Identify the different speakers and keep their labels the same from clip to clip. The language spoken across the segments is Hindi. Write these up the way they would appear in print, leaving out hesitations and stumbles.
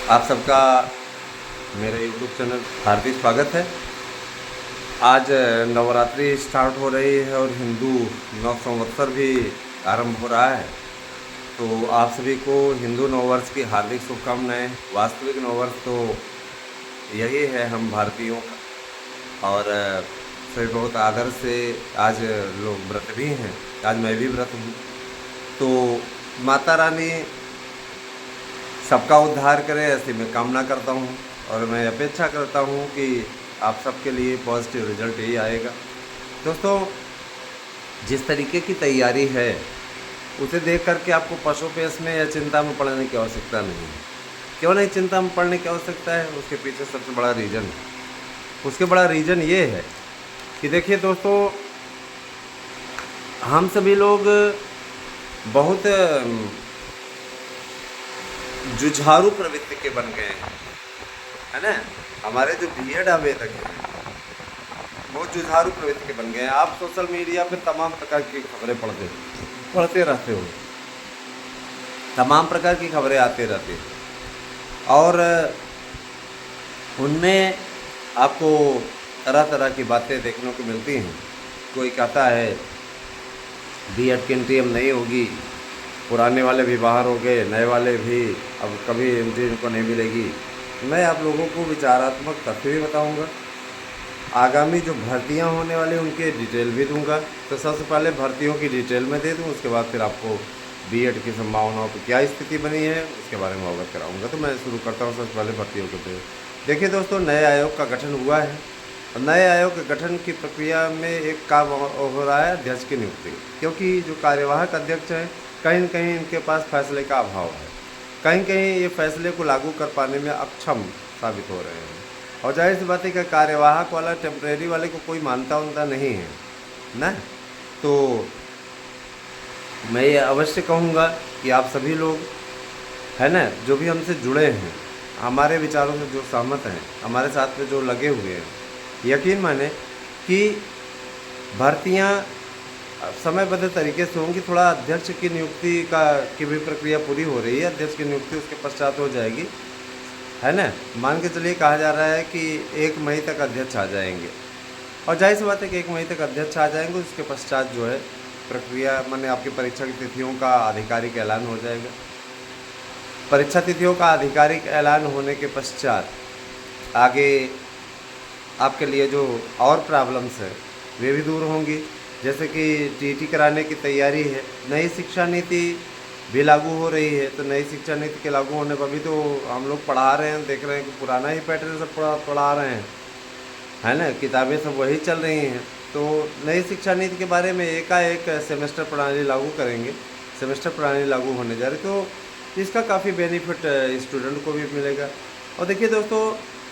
Speaker 1: आप सबका मेरे यूट्यूब चैनल हार्दिक स्वागत है। आज नवरात्रि स्टार्ट हो रही है और हिंदू नव संवत्सर भी आरंभ हो रहा है। तो आप सभी को हिंदू नववर्ष की हार्दिक शुभकामनाएं। वास्तविक नववर्ष तो यही है हम भारतीयों का, और सभी बहुत आदर से आज लोग व्रत भी हैं। आज मैं भी व्रत हूँ। तो माता रानी सबका उद्धार करे, ऐसी मैं कामना करता हूँ और मैं अपेक्षा करता हूँ कि आप सबके लिए पॉजिटिव रिजल्ट यही आएगा। दोस्तों, जिस तरीके की तैयारी है उसे देख करके आपको पशुपेश में या चिंता में पड़ने की आवश्यकता नहीं है। क्यों नहीं चिंता में पड़ने की आवश्यकता है? उसके पीछे सबसे बड़ा रीज़न है। उसके बड़ा रीज़न ये है कि देखिए दोस्तों, हम सभी लोग बहुत जुझारू प्रवृत्ति के बन गए हैं, है ना। हमारे जो बीएड आवेदक हैं वो जुझारू प्रवृत्ति के बन गए हैं। आप सोशल मीडिया पे तमाम प्रकार की खबरें पढ़ते रहते हो, तमाम प्रकार की खबरें आते रहती हैं और उनमें आपको तरह तरह की बातें देखने को मिलती हैं। कोई कहता है बीएड की एंट्री अब नहीं होगी, पुराने वाले भी बाहर हो गए, नए वाले भी अब कभी एंट्री इनको नहीं मिलेगी। मैं आप लोगों को विचारात्मक तथ्य भी बताऊंगा, आगामी जो भर्तियां होने वाली उनके डिटेल भी दूंगा। तो सबसे पहले भर्तियों की डिटेल में दे दूं, उसके बाद फिर आपको बीएड की संभावनाओं की क्या स्थिति बनी है उसके बारे में अवगत कराऊंगा। तो मैं शुरू करता हूं सबसे पहले भर्तियों को। देखिए दोस्तों, नए आयोग का गठन हुआ है। नए आयोग के गठन की प्रक्रिया में एक काम हो रहा है, अध्यक्ष की नियुक्ति। क्योंकि जो कार्यवाहक अध्यक्ष हैं कहीं न कहीं इनके पास फैसले का अभाव है, कहीं कहीं ये फैसले को लागू कर पाने में अक्षम साबित हो रहे हैं। और जाहिर सी बात है कि कार्यवाहक वाला टेम्परेरी वाले को कोई मानता उनता नहीं है ना। तो मैं ये अवश्य कहूँगा कि आप सभी लोग, है ना, जो भी हमसे जुड़े हैं, हमारे विचारों से जो सहमत हैं, हमारे साथ में जो लगे हुए हैं, यकीन माने कि भर्तियां समयबद्ध तरीके से होंगी। थोड़ा अध्यक्ष की नियुक्ति की भी प्रक्रिया पूरी हो रही है। अध्यक्ष की नियुक्ति उसके पश्चात हो जाएगी, है ना। मान के चलिए कहा जा रहा है कि 1 मई तक अध्यक्ष आ जाएंगे, और जाहिर सी बात है कि 1 मई तक अध्यक्ष आ जाएंगे। उसके पश्चात जो है प्रक्रिया, माने आपकी परीक्षा की तिथियों का आधिकारिक ऐलान हो जाएगा। परीक्षा तिथियों का आधिकारिक ऐलान होने के पश्चात आगे आपके लिए जो और प्रॉब्लम्स है वे भी दूर होंगी। जैसे कि टीटी कराने की तैयारी है, नई शिक्षा नीति भी लागू हो रही है। तो नई शिक्षा नीति के लागू होने पर भी तो हम लोग पढ़ा रहे हैं, देख रहे हैं कि पुराना ही पैटर्न सब पढ़ा रहे हैं, है ना। किताबें सब वही चल रही हैं। तो नई शिक्षा नीति के बारे में एकाएक सेमेस्टर प्रणाली लागू करेंगे, सेमेस्टर प्रणाली लागू होने जा रही। तो इसका काफ़ी बेनिफिट स्टूडेंट को भी मिलेगा। और देखिए दोस्तों,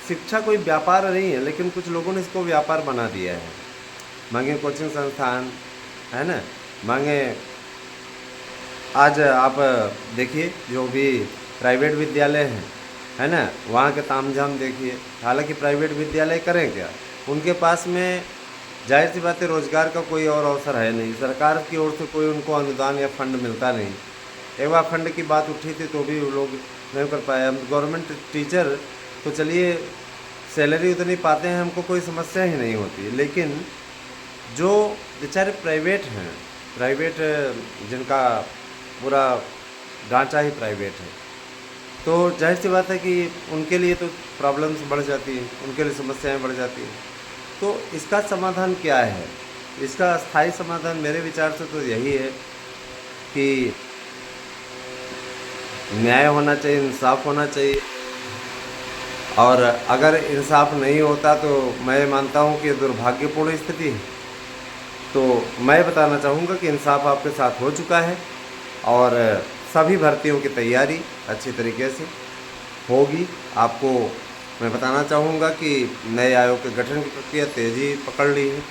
Speaker 1: शिक्षा कोई व्यापार नहीं है, लेकिन कुछ लोगों ने इसको व्यापार बना दिया है। मांगे कोचिंग संस्थान, है ना, मांगे आज आप देखिए जो भी प्राइवेट विद्यालय हैं, है ना, वहाँ के तामझाम देखिए। हालांकि प्राइवेट विद्यालय करें क्या, उनके पास में जाहिर सी बात है रोज़गार का कोई और अवसर है नहीं। सरकार की ओर से कोई उनको अनुदान या फंड मिलता नहीं। एक बार फंड की बात उठी थी तो भी वो लोग नहीं कर पाए। हम गवर्नमेंट टीचर तो चलिए सैलरी उतनी पाते हैं, हमको कोई समस्या ही नहीं होती। लेकिन जो बेचारे प्राइवेट हैं, प्राइवेट जिनका पूरा ढांचा ही प्राइवेट है, तो जाहिर सी बात है कि उनके लिए तो प्रॉब्लम्स बढ़ जाती हैं, उनके लिए समस्याएं बढ़ जाती हैं। तो इसका समाधान क्या है? इसका स्थायी समाधान मेरे विचार से तो यही है कि न्याय होना चाहिए, इंसाफ होना चाहिए। और अगर इंसाफ नहीं होता तो मैं मानता हूँ कि दुर्भाग्यपूर्ण स्थिति है। तो मैं बताना चाहूँगा कि इंसाफ आपके साथ हो चुका है और सभी भर्तियों की तैयारी अच्छी तरीके से होगी। आपको मैं बताना चाहूँगा कि नए आयोग के गठन की प्रक्रिया तेज़ी पकड़ ली है।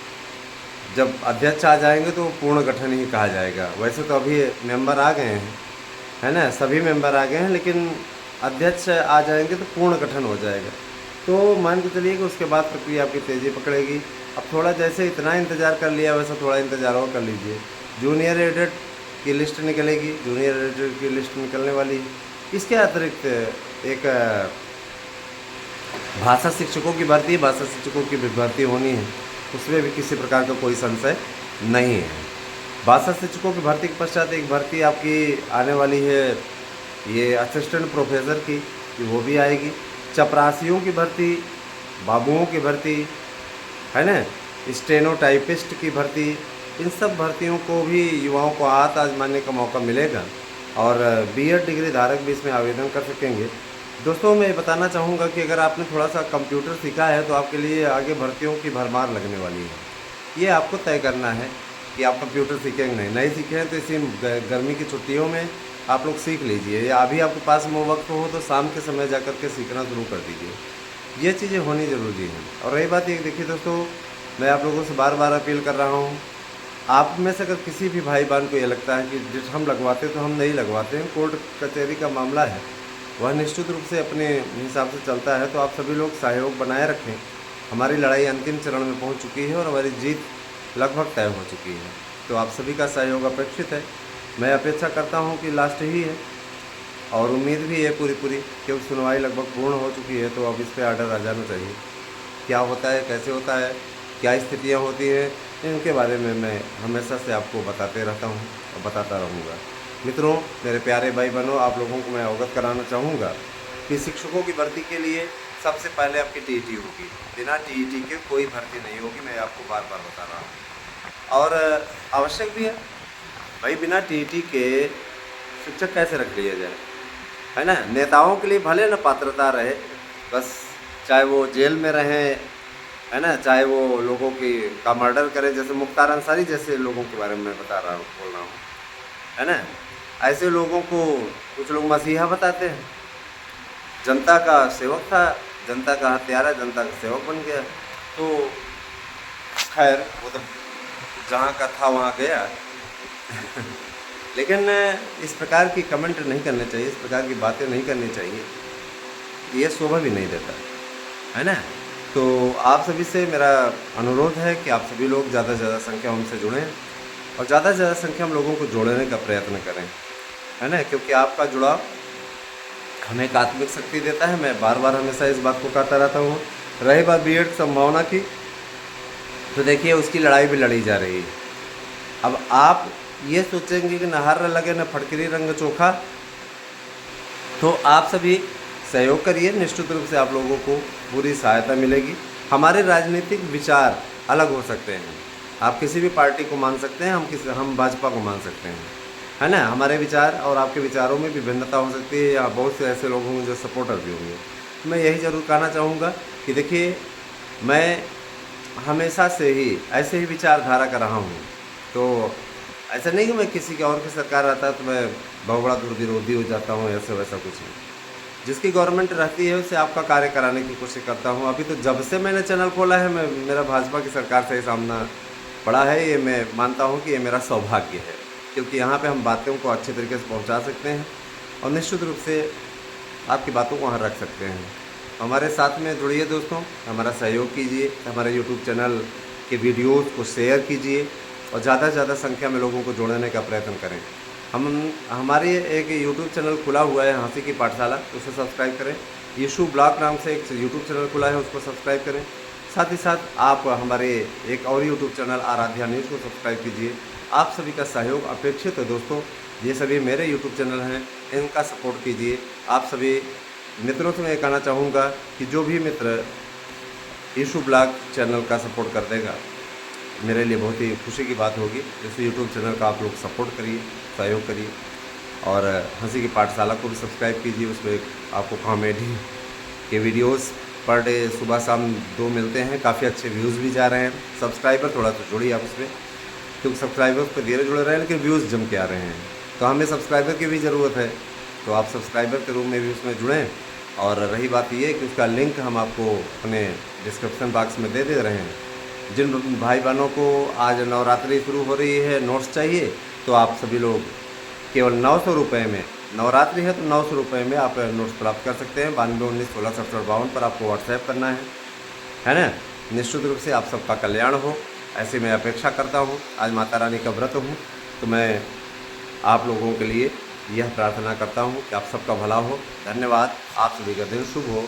Speaker 1: जब अध्यक्ष आ जाएंगे तो पूर्ण गठन ही कहा जाएगा। वैसे तो अभी मेंबर आ गए हैं, है ना, सभी मेंबर आ गए हैं, लेकिन अध्यक्ष आ जाएंगे तो पूर्ण गठन हो जाएगा। तो मान के चलिए कि उसके बाद प्रक्रिया आपकी तेज़ी पकड़ेगी। अब थोड़ा जैसे इतना इंतज़ार कर लिया वैसा थोड़ा इंतज़ार और कर लीजिए। जूनियर एडेड की लिस्ट निकलेगी, जूनियर एडेड की लिस्ट निकलने वाली है। इसके अतिरिक्त एक भाषा शिक्षकों की भर्ती, भाषा शिक्षकों की भी भर्ती होनी है, उसमें भी किसी प्रकार का कोई संशय नहीं है। भाषा शिक्षकों की भर्ती के पश्चात एक भर्ती आपकी आने वाली है, ये असिस्टेंट प्रोफेसर की, कि वो भी आएगी। चपरासियों की भर्ती, बाबुओं की भर्ती, है ना, स्टेनोटाइपिस्ट की भर्ती, इन सब भर्तियों को भी युवाओं को हाथ आजमाने का मौका मिलेगा और बीएड डिग्री धारक भी इसमें आवेदन कर सकेंगे। दोस्तों, मैं बताना चाहूँगा कि अगर आपने थोड़ा सा कंप्यूटर सीखा है तो आपके लिए आगे भर्तियों की भरमार लगने वाली है। ये आपको तय करना है कि आप कंप्यूटर सीखेंगे नहीं सीखे हैं तो इसी गर्मी की छुट्टियों में आप लोग सीख लीजिए, या अभी आपके पास में वक्त हो तो शाम के समय जा कर के सीखना शुरू कर दीजिए। ये चीज़ें होनी ज़रूरी हैं। और रही बात एक, देखिए दोस्तों, मैं आप लोगों से बार बार अपील कर रहा हूँ, आप में से अगर किसी भी भाई बहन को ये लगता है कि जिस हम लगवाते तो हम नहीं लगवाते हैं, कोर्ट कचहरी का मामला है, वह निश्चित रूप से अपने हिसाब से चलता है, तो आप सभी लोग सहयोग बनाए रखें। हमारी लड़ाई अंतिम चरण में पहुंच चुकी है और हमारी जीत लगभग तय हो चुकी है, तो आप सभी का सहयोग अपेक्षित है। मैं अपेक्षा करता हूं कि लास्ट ही है और उम्मीद भी है पूरी क्योंकि सुनवाई लगभग पूर्ण हो चुकी है, तो अब इस पर आर्डर आ जाना चाहिए। क्या होता है, कैसे होता है, क्या स्थितियाँ होती हैं, इनके बारे में मैं हमेशा से आपको बताते रहता हूँ और बताता रहूँगा। मित्रों, मेरे प्यारे भाई बहनों, आप लोगों को मैं अवगत कराना चाहूँगा कि शिक्षकों की भर्ती के लिए सबसे पहले आपकी टीईटी होगी। बिना टीईटी के कोई भर्ती नहीं होगी, मैं आपको बार बार बता रहा हूँ। और आवश्यक भी है भाई, बिना टीईटी के शिक्षक कैसे रख लिया जाए, है ना। नेताओं के लिए भले न पात्रता रहे, बस चाहे वो जेल में रहें, है ना, चाहे वो लोगों का मर्डर करें, जैसे मुख्तार अंसारी जैसे लोगों के बारे में मैं बोल रहा हूँ, है ना। ऐसे लोगों को कुछ लोग मसीहा बताते हैं। जनता का सेवक था, जनता का हत्यारा जनता का सेवक बन गया। तो खैर, वो तो जहाँ का था वहाँ गया। लेकिन इस प्रकार की कमेंट नहीं करने चाहिए, इस प्रकार की बातें नहीं करनी चाहिए, ये शोभा भी नहीं देता, है ना। तो आप सभी से मेरा अनुरोध है कि आप सभी लोग ज़्यादा से ज़्यादा संख्या हमसे जुड़ें और ज़्यादा से ज़्यादा संख्या हम लोगों को जोड़ने का प्रयत्न करें, है ना, क्योंकि आपका जुड़ाव हमें एक आत्मिक शक्ति देता है। मैं बार बार हमेशा इस बात को कहता रहता हूँ। रही बात बीएड संभावना की, तो देखिए उसकी लड़ाई भी लड़ी जा रही है। अब आप ये सोचेंगे कि नहर न लगे न फटकरी रंग चोखा, तो आप सभी सहयोग करिए, निश्चित रूप से आप लोगों को पूरी सहायता मिलेगी। हमारे राजनीतिक विचार अलग हो सकते हैं, आप किसी भी पार्टी को मान सकते हैं, हम भाजपा को मान सकते हैं, है ना। हमारे विचार और आपके विचारों में भी भिन्नता हो सकती है, या बहुत से ऐसे लोग होंगे जो सपोर्टर भी होंगे। मैं यही ज़रूर कहना चाहूँगा कि देखिए, मैं हमेशा से ही ऐसे ही विचारधारा का रहा हूँ। तो ऐसा नहीं कि मैं किसी के और की सरकार आता है तो मैं बहुत बड़ा विरोधी हो जाता हूँ, ऐसा वैसा कुछ नहीं। जिसकी गवर्नमेंट रहती है उससे आपका कार्य कराने की कोशिश करता हूँ। अभी तो जब से मैंने चैनल खोला है, मेरा भाजपा की सरकार से ही सामना पड़ा है। ये मैं मानता हूँ कि ये मेरा सौभाग्य है, क्योंकि यहाँ पे हम बातों को अच्छे तरीके से पहुँचा सकते हैं और निश्चित रूप से आपकी बातों को वहाँ रख सकते हैं। हमारे साथ में जुड़िए दोस्तों, हमारा सहयोग कीजिए, हमारे यूट्यूब चैनल के वीडियोज़ को शेयर कीजिए और ज़्यादा से ज़्यादा संख्या में लोगों को जोड़ने का प्रयत्न करें। हमारे एक यूट्यूब चैनल खुला हुआ है, हंसी की पाठशाला, उसे सब्सक्राइब करें। यीशु ब्लॉग नाम से एक यूट्यूब चैनल खुला है, उसको सब्सक्राइब करें। साथ ही साथ आप हमारे एक और यूट्यूब चैनल आराध्या न्यूज़ को सब्सक्राइब कीजिए। आप सभी का सहयोग अपेक्षित है दोस्तों। ये सभी मेरे यूट्यूब चैनल हैं, इनका सपोर्ट कीजिए। आप सभी मित्रों से मैं कहना चाहूँगा कि जो भी मित्र यीशु ब्लॉग चैनल का सपोर्ट कर देगा, मेरे लिए बहुत ही खुशी की बात होगी। इस यूट्यूब चैनल का आप लोग सपोर्ट करिए, सहयोग करिए और हंसी की पाठशाला को भी सब्सक्राइब कीजिए। उसमें आपको कॉमेडी के वीडियोस पर डे सुबह शाम 2 मिलते हैं, काफ़ी अच्छे व्यूज़ भी जा रहे हैं। सब्सक्राइबर थोड़ा सा जुड़िए आप उसमें, क्योंकि सब्सक्राइबर्स पर धीरे जुड़े रहे हैं लेकिन व्यूज़ जम के आ रहे हैं, तो हमें सब्सक्राइबर की भी ज़रूरत है। तो आप सब्सक्राइबर के रूप में भी उसमें जुड़ें। और रही बात ये कि उसका लिंक हम आपको अपने डिस्क्रिप्शन बॉक्स में दे रहे हैं। जिन भाई बहनों को आज नवरात्रि शुरू हो रही है, नोट्स चाहिए, तो आप सभी लोग केवल 900 रुपये में, नवरात्रि है तो 900 रुपये में आप नोट्स प्राप्त कर सकते हैं। 92 19 16 67 52 पर आपको व्हाट्सएप करना है ना। निश्चित रूप से आप सबका कल्याण हो, ऐसी मैं अपेक्षा करता हूँ। आज माता रानी का व्रत हूँ, तो मैं आप लोगों के लिए यह प्रार्थना करता हूँ कि आप सबका भला हो। धन्यवाद। आप सभी का दिन शुभ हो।